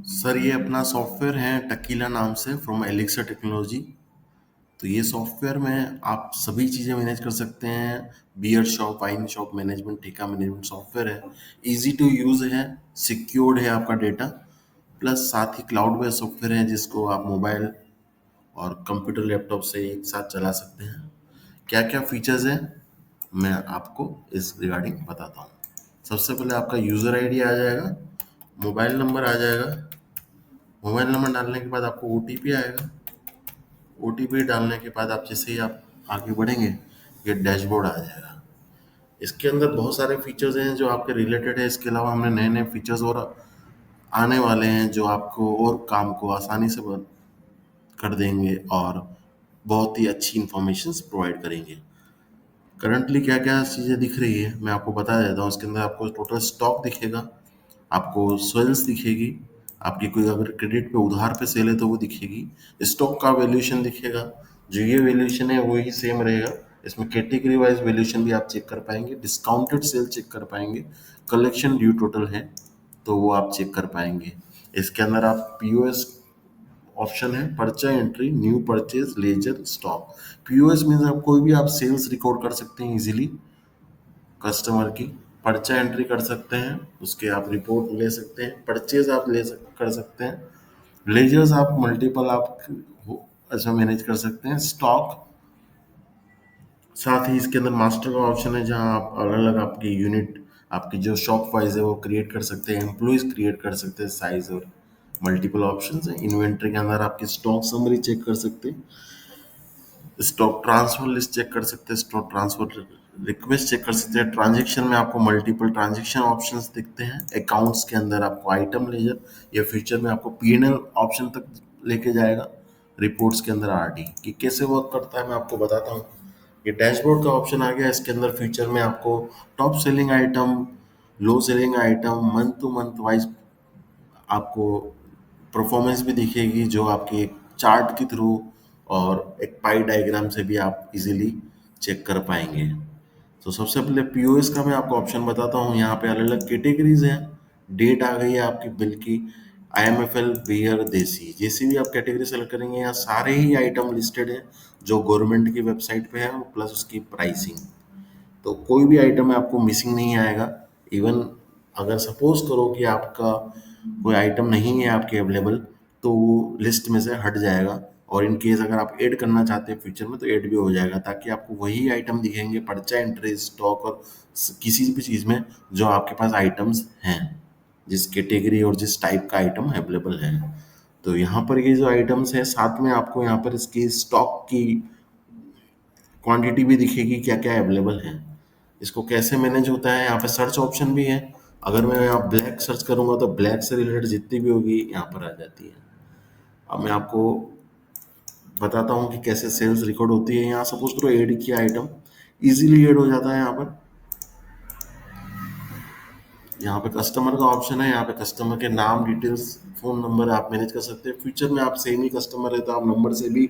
Sir ये अपना software है टकीला नाम से फ्रॉम एलिक्सर टेक्नोलॉजी। तो ये सॉफ्टवेयर में आप सभी चीज़ें मैनेज कर सकते हैं। Beer shop, wine shop management, ठेका मैनेजमेंट सॉफ्टवेयर है। इजी टू यूज़ है, सिक्योर्ड है आपका डेटा, प्लस साथ ही क्लाउड बेस्ड सॉफ्टवेयर है जिसको आप मोबाइल और कंप्यूटर लैपटॉप से एक साथ चला सकते हैं। क्या क्या फीचर्स हैं मैं आपको इस रिगार्डिंग बताता हूँ। सबसे पहले आपका यूज़र आईडी आ जाएगा, मोबाइल नंबर आ जाएगा। मोबाइल नंबर डालने के बाद आपको ओटीपी आएगा। ओटीपी डालने के बाद आप जैसे ही आप आगे बढ़ेंगे ये डैशबोर्ड आ जाएगा। इसके अंदर बहुत सारे फीचर्स हैं जो आपके रिलेटेड है। इसके अलावा हमने नए नए फीचर्स और आने वाले हैं जो आपको और काम को आसानी से कर देंगे और बहुत ही अच्छी इंफॉर्मेशन प्रोवाइड करेंगे। करंटली क्या क्या चीज़ें दिख रही है मैं आपको बता देता हूँ। इसके अंदर आपको टोटल स्टॉक दिखेगा, आपको सेल्स दिखेगी, आपकी कोई अगर क्रेडिट पे उधार पे सेल है तो वो दिखेगी, स्टॉक का वैल्यूएशन दिखेगा। जो ये वैल्यूएशन है वही सेम रहेगा। इसमें कैटेगरी वाइज वैल्यूएशन भी आप चेक कर पाएंगे, डिस्काउंटेड सेल चेक कर पाएंगे, कलेक्शन ड्यू टोटल है तो वो आप चेक कर पाएंगे। इसके अंदर आप पीओएस ऑप्शन है, purchase entry, new purchase, ledger, stock. POS means आप कोई भी आप सेल्स रिकॉर्ड कर सकते हैं इजीली कस्टमर की। पर्चा एंट्री कर सकते हैं, उसके आप रिपोर्ट ले सकते हैं, परचेज आप कर सकते हैं, लेजर्स आप मल्टीपल आप ऐसा मैनेज कर सकते हैं, स्टॉक। साथ ही इसके अंदर मास्टर का ऑप्शन है जहां आप अलग अलग आपकी यूनिट, आपकी जो शॉप वाइज है वो क्रिएट कर सकते हैं, एम्प्लॉइज क्रिएट कर सकते हैं, साइज और मल्टीपल ऑप्शंस हैं। इन्वेंट्री के अंदर आपकी स्टॉक समरी चेक कर सकते हैं, स्टॉक ट्रांसफर लिस्ट चेक कर सकते हैं, स्टॉक ट्रांसफर रिक्वेस्ट चेक कर सकते हैं। ट्रांजैक्शन में आपको मल्टीपल ट्रांजैक्शन ऑप्शंस दिखते हैं। अकाउंट्स के अंदर आपको आइटम लेजर, या फ्यूचर में आपको पीएनएल ऑप्शन तक लेके जाएगा। रिपोर्ट्स के अंदर आरडी कि कैसे वर्क करता है मैं आपको बताता हूँ। ये डैशबोर्ड का ऑप्शन आ गया। इसके अंदर फ्यूचर में आपको top selling item, low selling item, month to month wise आपको परफॉर्मेंस भी दिखेगी जो आपके एक चार्ट के थ्रू और एक पाई डायग्राम से भी आप इजीली चेक कर पाएंगे। तो सबसे पहले पीओएस का मैं आपको ऑप्शन बताता हूँ। यहाँ पे अलग अलग कैटेगरीज हैं। डेट आ गई है आपकी बिल की, आईएमएफएल, बियर, देसी, जैसी भी आप कैटेगरी सेलेक्ट करेंगे यहाँ सारे ही आइटम लिस्टेड हैं जो गवर्नमेंट की वेबसाइट पे है, प्लस उसकी प्राइसिंग। तो कोई भी आइटम आपको मिसिंग नहीं आएगा। इवन अगर सपोज करो कि आपका कोई आइटम नहीं है आपके अवेलेबल तो वो लिस्ट में से हट जाएगा, और इन केस अगर आप ऐड करना चाहते हैं फ्यूचर में तो ऐड भी हो जाएगा, ताकि आपको वही आइटम दिखेंगे पर्चा एंट्री, स्टॉक और किसी भी चीज़ में जो आपके पास आइटम्स हैं, जिस कैटेगरी और जिस टाइप का आइटम अवेलेबल है। तो यहाँ पर ये जो आइटम्स है साथ में आपको यहाँ पर इसकी स्टॉक की क्वांटिटी भी दिखेगी, क्या क्या अवेलेबल है। इसको कैसे मैनेज होता है, यहाँ पे सर्च ऑप्शन भी है। अगर मैं यहाँ ब्लैक सर्च करूंगा तो ब्लैक से रिलेटेड जितनी भी होगी यहाँ पर आ जाती है। अब मैं आपको बताता हूँ कि कैसे सेल्स रिकॉर्ड होती है। यहाँ सपोज करो ऐड किया आइटम, इजीली ऐड हो जाता है। यहाँ पे कस्टमर का ऑप्शन है। यहाँ पे कस्टमर के नाम, डिटेल्स, फोन नंबर आप मैनेज कर सकते हैं। फ्यूचर में आप सेम ही कस्टमर है तो आप नंबर से भी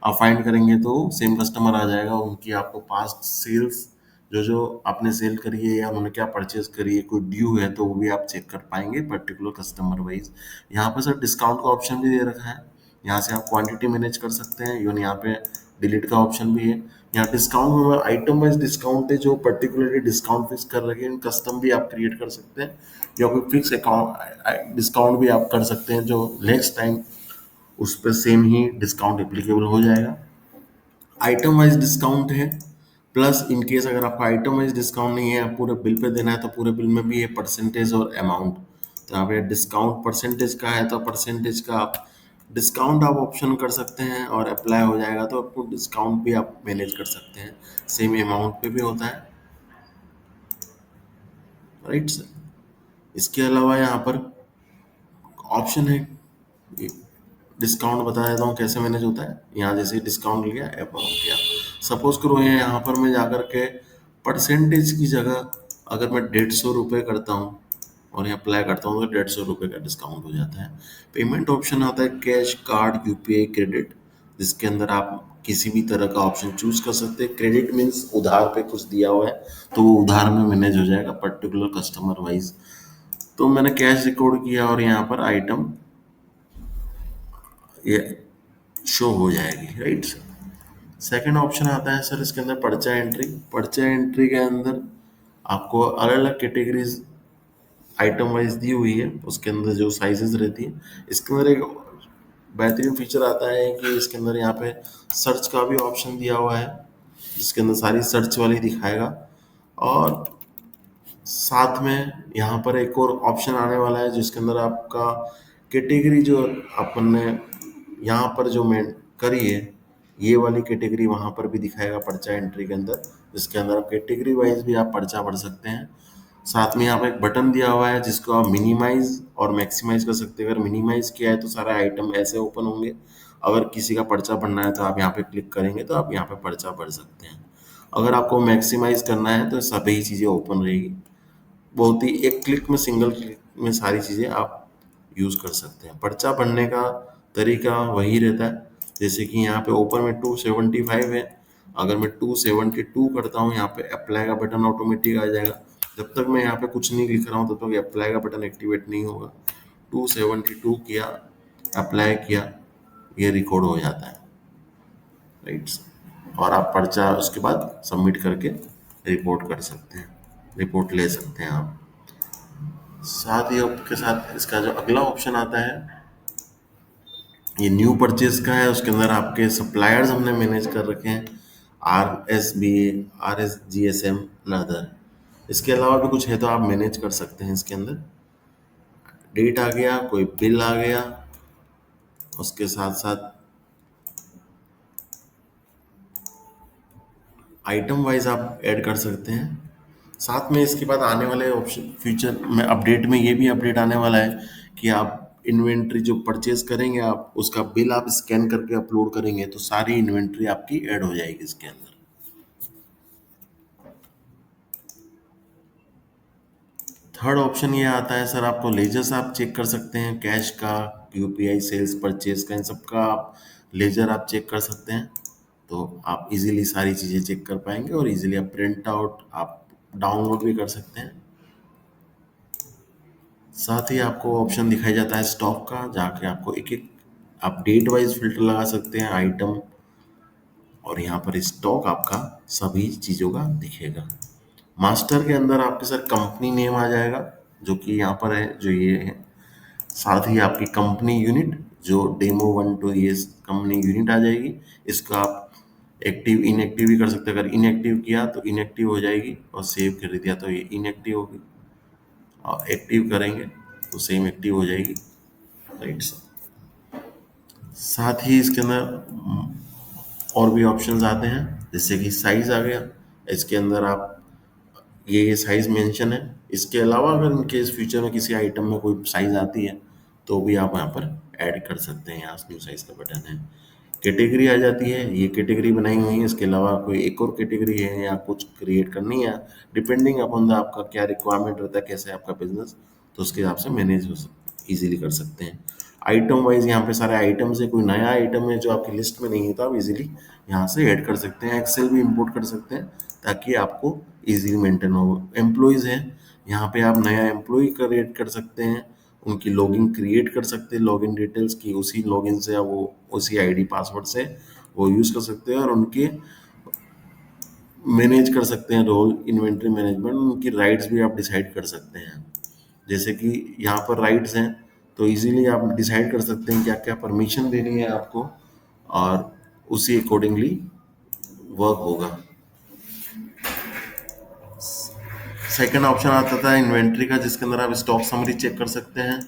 आप फाइंड करेंगे तो सेम कस्टमर आ जाएगा। उनकी आपको पास्ट सेल्स जो जो आपने सेल करी है या उन्होंने क्या परचेज करी है, कोई ड्यू है तो वो भी आप चेक कर पाएंगे पर्टिकुलर कस्टमर वाइज। यहाँ पे सर डिस्काउंट का ऑप्शन भी दे रखा है। यहाँ से आप क्वांटिटी मैनेज कर सकते हैं। इवन यहाँ पे डिलीट का ऑप्शन भी है। यहाँ डिस्काउंट में आइटम वाइज डिस्काउंट है, जो पर्टिकुलरली डिस्काउंट फिक्स कर रखे हैं, कस्टम भी आप क्रिएट कर सकते हैं, या कोई फिक्स अकाउंट डिस्काउंट भी आप कर सकते हैं जो नेक्स्ट टाइम उस पर सेम ही डिस्काउंट एप्लीकेबल हो जाएगा। आइटम वाइज डिस्काउंट है, प्लस इन केस अगर आपका आइटम वाइज डिस्काउंट नहीं है, पूरे बिल पे देना है तो पूरे बिल में भी है परसेंटेज और अमाउंट। तो यहाँ पे डिस्काउंट परसेंटेज का है तो परसेंटेज का आप डिस्काउंट आप ऑप्शन कर सकते हैं और अप्लाई हो जाएगा तो आपको डिस्काउंट भी आप मैनेज कर सकते हैं। सेम अमाउंट पे भी होता है, राइट सर। इसके अलावा यहाँ पर ऑप्शन है, डिस्काउंट बता देता हूँ कैसे मैनेज होता है। यहाँ जैसे डिस्काउंट लिया, अमाउंट किया, सपोज करो ये यहाँ पर मैं जाकर के परसेंटेज की जगह अगर मैं 150 रुपये करता हूँ और यहाँ अप्लाई करता हूँ तो 150 रुपये का डिस्काउंट हो जाता है। पेमेंट ऑप्शन आता है कैश, कार्ड, यूपीआई, क्रेडिट, जिसके अंदर आप किसी भी तरह का ऑप्शन चूज कर सकते हैं। क्रेडिट मीन्स उधार पे कुछ दिया हुआ है तो वो उधार में मैनेज हो जाएगा पर्टिकुलर कस्टमर वाइज। तो मैंने कैश रिकॉर्ड किया और यहाँ पर आइटम ये शो हो जाएगी, राइट सर। सेकंड ऑप्शन आता है सर इसके अंदर पर्चा एंट्री। पर्चा एंट्री के अंदर आपको अलग अलग कैटेगरीज आइटम वाइज दी हुई है, उसके अंदर जो साइजेस रहती है। इसके अंदर एक बेहतरीन फीचर आता है कि इसके अंदर यहाँ पे सर्च का भी ऑप्शन दिया हुआ है, जिसके अंदर सारी सर्च वाली दिखाएगा। और साथ में यहाँ पर एक और ऑप्शन आने वाला है जिसके अंदर आपका कैटेगरी जो अपन ने यहाँ पर जो मैं करी है, ये वाली कैटेगरी वहाँ पर भी दिखाएगा पर्चा एंट्री के अंदर, जिसके अंदर आप कैटेगरी वाइज भी आप पर्चा भर सकते हैं। साथ में यहाँ पे एक बटन दिया हुआ है जिसको आप मिनिमाइज और मैक्सिमाइज कर सकते हैं। अगर मिनिमाइज किया है तो सारे आइटम ऐसे ओपन होंगे, अगर किसी का पर्चा भरना है तो आप यहाँ पे क्लिक करेंगे तो आप यहाँ पे पर्चा भर सकते हैं। अगर आपको मैक्सिमाइज करना है तो सभी चीज़ें ओपन रहेगी। बहुत ही एक क्लिक में, सिंगल क्लिक में सारी चीज़ें आप यूज़ कर सकते हैं। पर्चा भरने का तरीका वही रहता है, जैसे कि यहाँ पे ऊपर में 275 है, अगर मैं 272 करता हूँ यहाँ पे अप्लाई का बटन ऑटोमेटिक आ जाएगा। जब तक मैं यहाँ पे कुछ नहीं लिख रहा हूँ तब तक अप्लाई का बटन एक्टिवेट नहीं होगा। 272 किया, अप्लाई किया, ये रिकॉर्ड हो जाता है, राइट। और आप पर्चा उसके बाद सबमिट करके रिपोर्ट कर सकते हैं, रिपोर्ट ले सकते हैं आप। साथ ही आपके साथ इसका जो अगला ऑप्शन आता है, ये न्यू परचेज का है। उसके अंदर आपके सप्लायर्स हमने मैनेज कर रखे हैं, RSGSM अदर। इसके अलावा भी कुछ है तो आप मैनेज कर सकते हैं। इसके अंदर डेट आ गया, कोई बिल आ गया, उसके साथ साथ आइटम वाइज आप ऐड कर सकते हैं। साथ में इसके बाद आने वाले ऑप्शन फ्यूचर में अपडेट में ये भी अपडेट आने वाला है कि आप इन्वेंट्री जो परचेज करेंगे आप उसका बिल आप स्कैन करके अपलोड करेंगे तो सारी इन्वेंट्री आपकी ऐड हो जाएगी इसके अंदर। थर्ड ऑप्शन ये आता है सर, आपको लेजर्स आप चेक कर सकते हैं, कैश का, यूपीआई, सेल्स, परचेज का, इन सब का आप लेजर आप चेक कर सकते हैं। तो आप इजीली सारी चीज़ें चेक कर पाएंगे और इजीली आप प्रिंट आउट आप डाउनलोड भी कर सकते हैं। साथ ही आपको ऑप्शन दिखाई जाता है स्टॉक का, जाके आपको एक एक आप डेट वाइज फिल्टर लगा सकते हैं आइटम, और यहाँ पर स्टॉक आपका सभी चीज़ों का दिखेगा। मास्टर के अंदर आपके सर कंपनी नेम आ जाएगा जो कि यहाँ पर है, जो ये है। साथ ही आपकी कंपनी यूनिट जो डेमो 1 2 ये कंपनी यूनिट आ जाएगी। इसका आप एक्टिव इनएक्टिव भी कर सकते हैं। अगर इनएक्टिव किया तो इनएक्टिव हो जाएगी, और सेव कर दिया तो ये इनएक्टिव होगी, और एक्टिव करेंगे तो सेम एक्टिव हो जाएगी, राइट सर। साथ ही इसके अंदर और भी ऑप्शंस आते हैं, जैसे कि साइज आ गया। इसके अंदर आप ये साइज मेंशन है। इसके अलावा अगर इनके इस फ्यूचर में किसी आइटम में कोई साइज आती है तो भी आप यहाँ पर ऐड कर सकते हैं। यहाँ न्यू साइज का बटन है। कैटेगरी आ जाती है, ये कैटेगरी बनाई हुई है। इसके अलावा कोई एक और कैटेगरी है या कुछ क्रिएट करनी है, डिपेंडिंग अपॉन द आपका क्या रिक्वायरमेंट रहता है, कैसे आपका बिजनेस, तो उसके हिसाब से मैनेज हो इजीली कर सकते हैं। आइटम वाइज यहाँ पे सारे आइटम्स है, कोई नया आइटम है जो आपकी लिस्ट में नहीं है तो आप इजीली यहाँ से ऐड कर सकते हैं। एक्सेल भी इंपोर्ट कर सकते हैं ताकि आपको इजीली मेंटेन हो। एम्प्लॉयज़ हैं, यहाँ पे आप नया एम्प्लॉय क्रिएट कर सकते हैं, उनकी लॉगिन क्रिएट कर सकते हैं, लॉगिन डिटेल्स की उसी लॉगिन से या वो उसी आईडी पासवर्ड से वो यूज़ कर सकते हैं, और उनके मैनेज कर सकते हैं रोल, इन्वेंट्री मैनेजमेंट, उनकी राइट्स भी आप डिसाइड कर सकते हैं। जैसे कि यहाँ पर राइट्स हैं तो इजीली आप डिसाइड कर सकते हैं क्या क्या परमिशन देनी है आपको, और उसी अकॉर्डिंगली वर्क होगा। सेकंड ऑप्शन आता था इन्वेंट्री का, जिसके अंदर आप स्टॉक समरी चेक कर सकते हैं,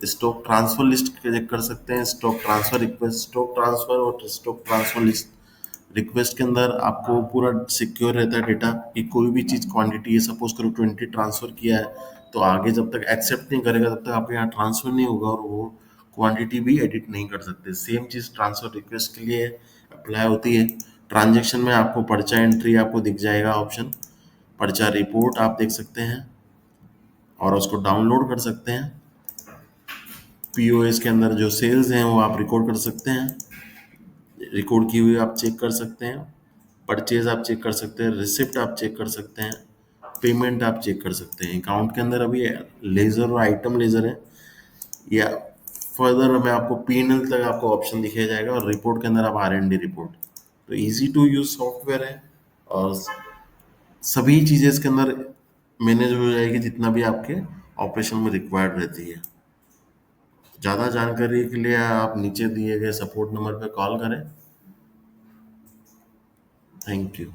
स्टॉक ट्रांसफर लिस्ट चेक कर सकते हैं, stock transfer request, stock transfer और स्टॉक ट्रांसफर लिस्ट रिक्वेस्ट के अंदर आपको पूरा सिक्योर रहता है डेटा कि कोई भी चीज़ क्वांटिटी है, सपोज करो 20 ट्रांसफ़र किया है तो आगे जब तक एक्सेप्ट नहीं करेगा तब तक आपके यहाँ ट्रांसफ़र नहीं होगा, और वो क्वांटिटी भी एडिट नहीं कर सकते। सेम चीज़ ट्रांसफ़र रिक्वेस्ट के लिए अप्लाई होती है। ट्रांजेक्शन में आपको पर्चा एंट्री आपको दिख जाएगा ऑप्शन, पर्चा रिपोर्ट आप देख सकते हैं और उसको डाउनलोड कर सकते हैं। पीओएस के अंदर जो सेल्स हैं वो आप रिकॉर्ड कर सकते हैं, रिकॉर्ड की हुई आप चेक कर सकते हैं। परचेज आप चेक कर सकते हैं, रिसिप्ट आप चेक कर सकते हैं, पेमेंट आप चेक कर सकते हैं। अकाउंट के अंदर अभी लेजर और आइटम लेजर है, या फर्दर हमें आपको P&L तक आपको ऑप्शन दिखाया जाएगा, और रिपोर्ट के अंदर आप R&D रिपोर्ट। तो इजी टू यूज सॉफ्टवेयर है, और सभी चीज़ें इसके अंदर मैनेज हो जाएगी जितना भी आपके ऑपरेशन में रिक्वायर्ड रहती है। ज़्यादा जानकारी के लिए आप नीचे दिए गए सपोर्ट नंबर पर कॉल करें। Thank you.